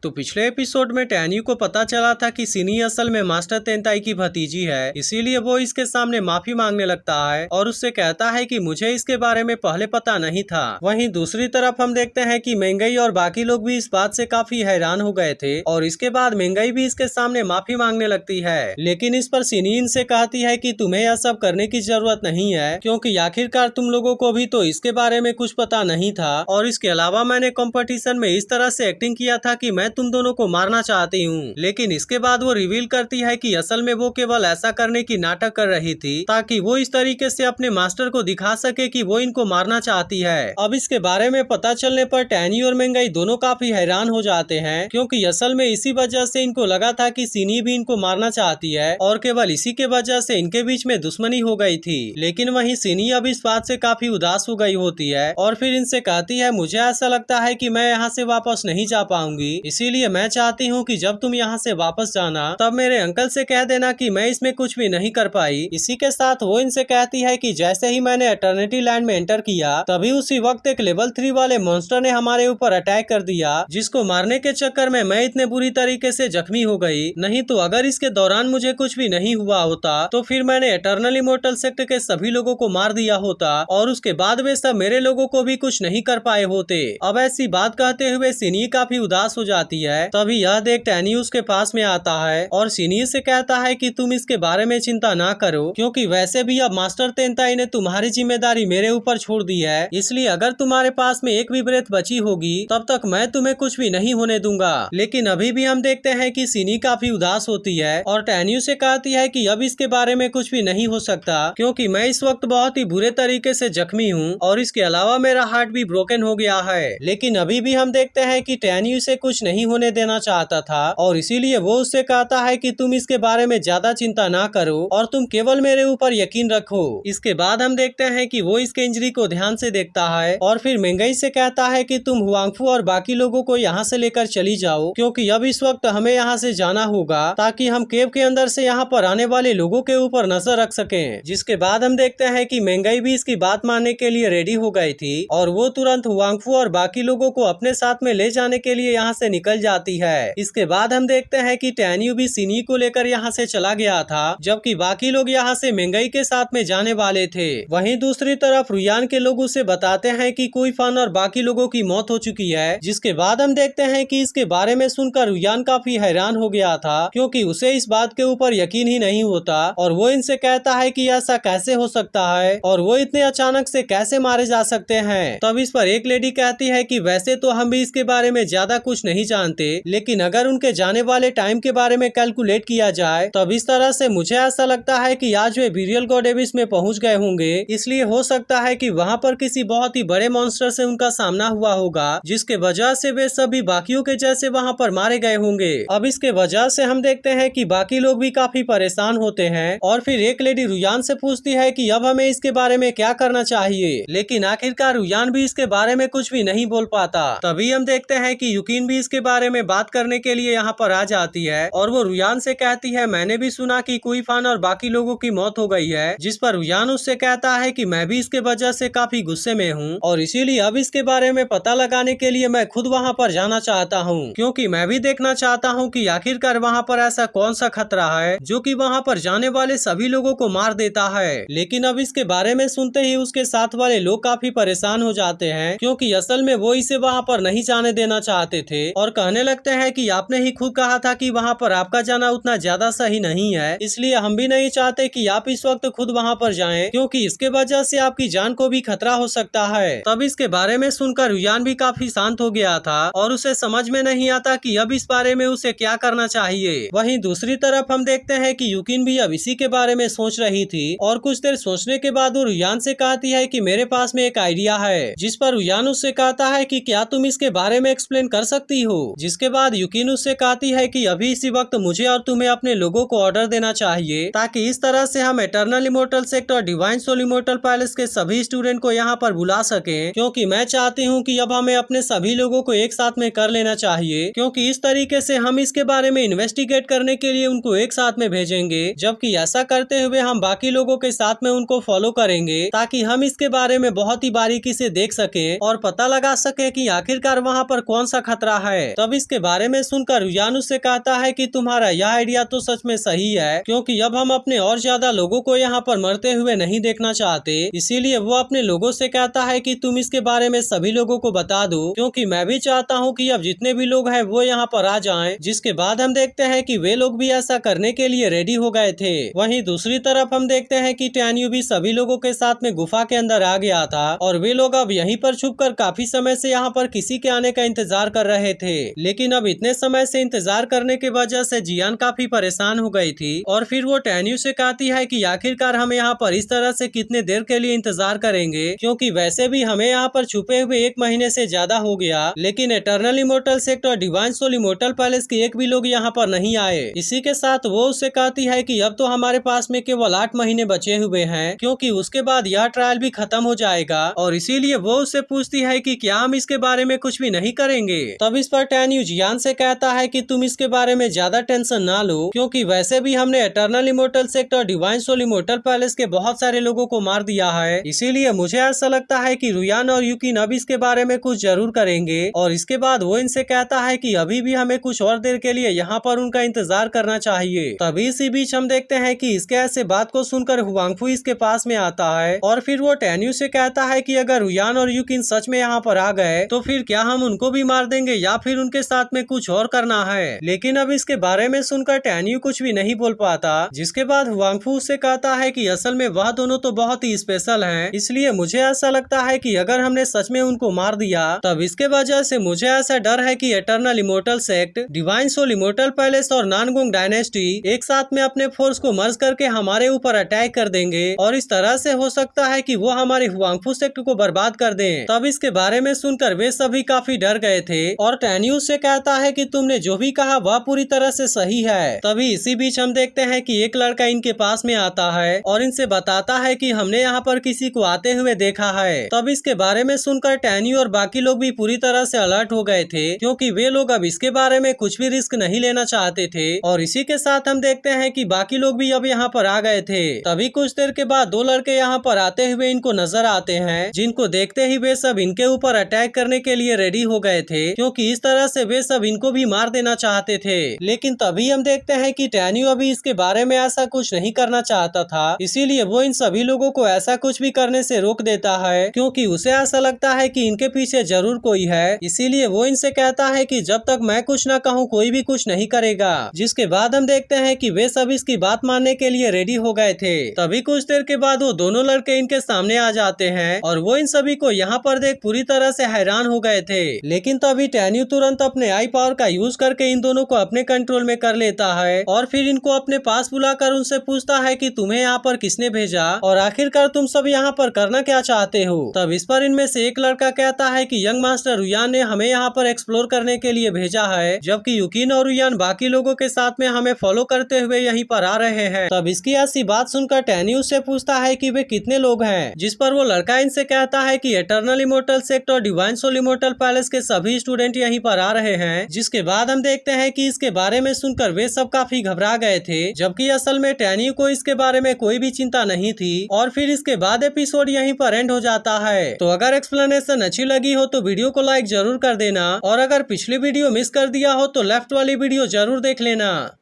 तो पिछले एपिसोड में टैन्यू को पता चला था कि सिनी असल में मास्टर तेंताई की भतीजी है, इसीलिए वो इसके सामने माफी मांगने लगता है और उससे कहता है कि मुझे इसके बारे में पहले पता नहीं था। वहीं दूसरी तरफ हम देखते हैं कि मेंगई और बाकी लोग भी इस बात से काफी हैरान हो गए थे और इसके बाद मेंगई भी इसके सामने माफी मांगने लगती है, लेकिन इस पर सिनी इनसे कहती है कि तुम्हें यह सब करने की जरूरत नहीं है, क्योंकि आखिरकार तुम लोगों को भी तो इसके बारे में कुछ पता नहीं था और इसके अलावा मैंने कंपटीशन में इस तरह से एक्टिंग किया था कि मैं तुम दोनों को मारना चाहती हूँ। लेकिन इसके बाद वो रिवील करती है कि असल में वो केवल ऐसा करने की नाटक कर रही थी ताकि वो इस तरीके से अपने मास्टर को दिखा सके कि वो इनको मारना चाहती है। अब इसके बारे में पता चलने पर टैन्यू और मेंगई दोनों काफी हैरान हो जाते हैं, क्योंकि असल में इसी वजह से इनको लगा था कि सिनी भी इनको मारना चाहती है और केवल इसी के वजह से इनके बीच में दुश्मनी हो गई थी। लेकिन वहीं सिनी अब इस बात से काफी उदास हो गई होती है और फिर इनसे कहती है मुझे ऐसा लगता है कि मैं यहाँ से वापस नहीं जा पाऊंगी, इसीलिए मैं चाहती हूँ कि जब तुम यहाँ से वापस जाना तब मेरे अंकल से कह देना कि मैं इसमें कुछ भी नहीं कर पाई। इसी के साथ वो इनसे कहती है कि जैसे ही मैंने एटर्निटी लैंड में एंटर किया तभी उसी वक्त एक लेवल 3 वाले मॉन्स्टर ने हमारे ऊपर अटैक कर दिया, जिसको मारने के चक्कर में मैं इतने बुरी तरीके से जख्मी हो गई। नहीं तो अगर इसके दौरान मुझे कुछ भी नहीं हुआ होता तो फिर मैंने एटर्नल इमोर्टल सेक्ट के सभी लोगों को मार दिया होता और उसके बाद वे सब मेरे लोगों को भी कुछ नहीं कर पाए होते। अब ऐसी बात कहते हुए सिनी काफी उदास हो जाती है। तभी यह देख टैन्यू उसके पास में आता है और सिनी से कहता है कि तुम इसके बारे में चिंता ना करो, क्योंकि वैसे भी अब मास्टर तेंताई ने तुम्हारी जिम्मेदारी मेरे ऊपर छोड़ दी है, इसलिए अगर तुम्हारे पास में एक भी ब्रेथ बची होगी तब तक मैं तुम्हें कुछ भी नहीं होने दूंगा। लेकिन अभी भी हम देखते हैं कि सिनी काफी उदास होती है और टैन्यू से कहती है कि अब इसके बारे में कुछ भी नहीं हो सकता, क्योंकि मैं इस वक्त बहुत ही बुरे तरीके से जख्मी हूँ और इसके अलावा मेरा हार्ट भी ब्रोकन हो गया है। लेकिन अभी भी हम देखते हैं कि टैन्यू से कुछ नहीं होने देना चाहता था और इसीलिए वो उससे कहता है कि तुम इसके बारे में ज्यादा चिंता ना करो और तुम केवल मेरे ऊपर यकीन रखो। इसके बाद हम देखते हैं कि वो इसके इंजरी को ध्यान से देखता है और फिर मेंगई से कहता है कि तुम हुआंगफू और बाकी लोगों को यहाँ से लेकर चली जाओ, क्योंकि अब इस वक्त हमें यहाँ से जाना होगा ताकि हम केव के अंदर से यहाँ पर आने वाले लोगों के ऊपर नजर रख सकें। जिसके बाद हम देखते हैं कि मेंगई भी इसकी बात मानने के लिए रेडी हो गई थी और वो तुरंत हुआंगफू और बाकी लोगों को अपने साथ में ले जाने के लिए यहाँ से निकल जाती है। इसके बाद हम देखते हैं कि टैन्यू भी सिनी को लेकर यहाँ से चला गया था, जबकि बाकी लोग यहाँ से मेंगई के साथ में जाने वाले थे। वहीं दूसरी तरफ रुयान के लोग उसे बताते हैं कि कोई फन और बाकी लोगों की मौत हो चुकी है। जिसके बाद हम देखते हैं कि इसके बारे में सुनकर रुयान काफी हैरान हो गया था, क्योंकि उसे इस बात के ऊपर यकीन ही नहीं होता और वो इनसे कहता है कि ऐसा कैसे हो सकता है और वो इतने अचानक से कैसे मारे जा सकते हैं। तब इस पर एक लेडी कहती है कि वैसे तो हम भी इसके बारे में ज्यादा कुछ नहीं जानते, लेकिन अगर उनके जाने वाले टाइम के बारे में कैलकुलेट किया जाए तब इस तरह से मुझे ऐसा लगता है कि आज वे बिरियल गॉड एबिस में पहुंच गए होंगे, इसलिए हो सकता है कि वहां पर किसी बहुत ही बड़े मॉन्स्टर से उनका सामना हुआ होगा, जिसके वजह से वे सभी बाकियों के जैसे वहां पर मारे गए होंगे। अब इसके वजह से हम देखते हैं कि बाकी लोग भी काफी परेशान होते हैं और फिर एक लेडी रुयान से पूछती है कि अब हमें इसके बारे में क्या करना चाहिए, लेकिन आखिरकार रुयान भी इसके बारे में कुछ भी नहीं बोल पाता। तभी हम देखते हैं कि युकिन भी इसके बारे में बात करने के लिए यहाँ पर आ जाती है और वो रुयान से कहती है मैंने भी सुना कि कुई फान और बाकी लोगों की मौत हो गई है। जिस पर रुयान उससे कहता है कि मैं भी इसके वजह से काफी गुस्से में हूँ और इसीलिए अब इसके बारे में पता लगाने के लिए मैं खुद वहाँ पर जाना चाहता हूँ, क्योंकि मैं भी देखना चाहता हूँ कि आखिरकार वहाँ पर ऐसा कौन सा खतरा है जो कि वहाँ पर जाने वाले सभी लोगों को मार देता है। लेकिन अब इसके बारे में सुनते ही उसके साथ वाले लोग काफी परेशान हो जाते हैं, क्योंकि असल में वो इसे वहाँ पर नहीं जाने देना चाहते थे और कहने लगते हैं कि आपने ही खुद कहा था कि वहाँ पर आपका जाना उतना ज्यादा सही नहीं है, इसलिए हम भी नहीं चाहते कि आप इस वक्त खुद वहाँ पर जाएं, क्योंकि इसके वजह से आपकी जान को भी खतरा हो सकता है। तब इसके बारे में सुनकर रुयान भी काफी शांत हो गया था और उसे समझ में नहीं आता कि अब इस बारे में उसे क्या करना चाहिए। वहीं दूसरी तरफ हम देखते हैं कि युकिन भी अब इसी के बारे में सोच रही थी और कुछ देर सोचने के बाद वो रुयान से कहती है कि मेरे पास में एक आइडिया है। जिस पर रुयान उससे कहता है कि क्या तुम इसके बारे में एक्सप्लेन कर सकती हो। जिसके बाद युकिन उससे कहती है कि अभी इसी वक्त मुझे और तुम्हें अपने लोगों को ऑर्डर देना चाहिए, ताकि इस तरह से हम एटर्नल इमोर्टल सेक्ट और डिवाइन सोल इमोर्टल पैलेस के सभी स्टूडेंट को यहाँ पर बुला सके, क्योंकि मैं चाहती हूँ कि अब हमें अपने सभी लोगों को एक साथ में कर लेना चाहिए, क्योंकि इस तरीके से हम इसके बारे में इन्वेस्टिगेट करने के लिए उनको एक साथ में भेजेंगे, जबकि ऐसा करते हुए हम बाकी लोगों के साथ में उनको फॉलो करेंगे, ताकि हम इसके बारे में बहुत ही बारीकी से देख सके और पता लगा सके कि आखिरकार वहाँ पर कौन सा खतरा है। तब इसके बारे में सुनकर रुयान उससे कहता है कि तुम्हारा यह आइडिया तो सच में सही है, क्योंकि अब हम अपने और ज्यादा लोगों को यहाँ पर मरते हुए नहीं देखना चाहते। इसीलिए वो अपने लोगों से कहता है कि तुम इसके बारे में सभी लोगों को बता दो, क्योंकि मैं भी चाहता हूँ कि अब जितने भी लोग हैं वो यहाँ पर आ जाएं। जिसके बाद हम देखते हैं कि वे लोग भी ऐसा करने के लिए रेडी हो गए थे। वहीं दूसरी तरफ हम देखते हैं कि टैन्यू भी सभी लोगों के साथ में गुफा के अंदर आ गया था और वे लोग अब यहीं पर छुपकर काफी समय से यहाँ पर किसी के आने का इंतजार कर रहे थे। लेकिन अब इतने समय से इंतजार करने की वजह से जियान काफी परेशान हो गई थी और फिर वो टैन्यू से कहती है कि आखिरकार हम यहाँ पर इस तरह से कितने देर के लिए इंतजार करेंगे, क्योंकि वैसे भी हमें यहाँ पर छुपे हुए 1 महीने से ज्यादा हो गया, लेकिन इटर्नल इमोर्टल सेक्ट और डिवाइन सोल इमोर्टल पैलेस के एक भी लोग यहाँ पर नहीं आए। इसी के साथ वो उससे कहती है कि अब तो हमारे पास में केवल 8 महीने बचे हुए हैं, क्योंकि उसके बाद यह ट्रायल भी खत्म हो जाएगा और इसीलिए वो उससे पूछती है कि क्या हम इसके बारे में कुछ भी नहीं करेंगे। तब इस पर टैन्यू जियान से कहता है कि तुम इसके बारे में ज्यादा टेंशन ना लो, क्योंकि वैसे भी हमने इटर्नल इमोर्टल सेक्ट और डिवाइन सोल इमोर्टल पैलेस के बहुत सारे लोगों को मार दिया है। इसीलिए मुझे ऐसा लगता है कि रुयान और यूकिन अब इसके बारे में कुछ जरूर करेंगे। और इसके बाद वो इनसे कहता है कि अभी भी हमें कुछ और देर के लिए यहाँ पर उनका इंतजार करना चाहिए। तभी इसी बीच हम देखते हैं कि इसके ऐसे बात को सुनकर हुआंगफू इसके पास में आता है और फिर वो टैन्यू से कहता है कि अगर रुयान और यूकिन सच में यहाँ पर आ गए तो फिर क्या हम उनको भी मार देंगे या फिर उनके साथ में कुछ और करना है। लेकिन अब इसके बारे में सुनकर टैन्यू कुछ भी नहीं बोल पाता। जिसके बाद हुआंगफू उससे कहता है कि असल में वह दोनों तो बहुत ही स्पेशल हैं, इसलिए मुझे ऐसा लगता है कि अगर हमने सच में उनको मार दिया तब इसके वजह से मुझे ऐसा डर है कि eternal immortal sect, divine soul immortal palace और नानगोंग डायनेस्टी एक साथ में अपने फोर्स को मर्ज करके हमारे ऊपर अटैक कर देंगे और इस तरह से हो सकता है कि वो हमारे हुआंगफू सेक्ट को बर्बाद कर दें। तब इसके बारे में सुनकर वे सभी काफी डर गए थे और टैन्यू से कहता है कि तुमने जो भी कहा वह पूरी तरह से सही है। तभी इसी बीच हम देखते हैं कि एक लड़का इनके पास में आता है और इनसे बताता है कि हमने यहाँ पर किसी को आते हुए देखा है। तब इसके बारे में सुनकर टैन्यू और बाकी लोग भी पूरी तरह से अलर्ट हो गए थे, क्योंकि वे लोग अब इसके बारे में कुछ भी रिस्क नहीं लेना चाहते थे। और इसी के साथ हम देखते हैं कि बाकी लोग भी अब यहाँ पर आ गए थे। तभी कुछ देर के बाद 2 लड़के यहाँ पर आते हुए इनको नजर आते हैं, जिनको देखते ही वे सब इनके ऊपर अटैक करने के लिए रेडी हो गए थे, क्योंकि इस तरह से वे सब इनको भी मार देना चाहते थे। लेकिन तभी हम देखते हैं कि टैन्यू अभी इसके बारे में ऐसा कुछ नहीं करना चाहता था, इसीलिए वो इन सभी लोगों को ऐसा कुछ भी करने से रोक देता है, क्योंकि उसे ऐसा लगता है कि इनके पीछे जरूर कोई है। इसीलिए वो इनसे कहता है कि जब तक मैं कुछ ना कहूँ कोई भी कुछ नहीं करेगा। जिसके बाद हम देखते हैं कि वे सब इसकी बात मानने के लिए रेडी हो गए थे। तभी कुछ देर के बाद वो दोनों लड़के इनके सामने आ जाते हैं और वो इन सभी को यहाँ पर देख पूरी तरह से हैरान हो गए थे। लेकिन तभी टैन्यू तुरंत अपने आई पावर का यूज करके इन दोनों को अपने कंट्रोल में कर लेता है और फिर इनको अपने पास बुलाकर उनसे पूछता है कि तुम्हें यहाँ पर किसने भेजा और आखिरकार तुम सब यहाँ पर करना क्या चाहते हो। तब इस पर इनमें से एक लड़का कहता है कि यंग मास्टर रुयान ने हमें यहाँ पर एक्सप्लोर करने के लिए भेजा है, जबकि यूकिन और रुयान बाकी लोगों के साथ में हमें फॉलो करते हुए यहीं पर आ रहे हैं। तब इसकी ऐसी बात सुनकर टैन्यू से पूछता है कि वे कितने लोग हैं, जिस पर वो लड़का इनसे कहता है कि इटर्नल इमोर्टल सेक्ट और डिवाइन सोल इमोर्टल पैलेस के सभी स्टूडेंट यहीं पर आ रहे हैं। जिसके बाद हम देखते हैं कि इसके बारे में सुनकर वे सब काफी घबरा गए थे, जबकि असल में टैन्यू को इसके बारे में कोई भी चिंता नहीं थी। और फिर इसके बाद एपिसोड यहीं पर एंड हो जाता है। तो अगर एक्सप्लेनेशन अच्छी लगी हो तो वीडियो को लाइक जरूर कर देना और अगर पिछली वीडियो मिस कर दिया हो तो लेफ्ट वाली वीडियो जरूर देख लेना।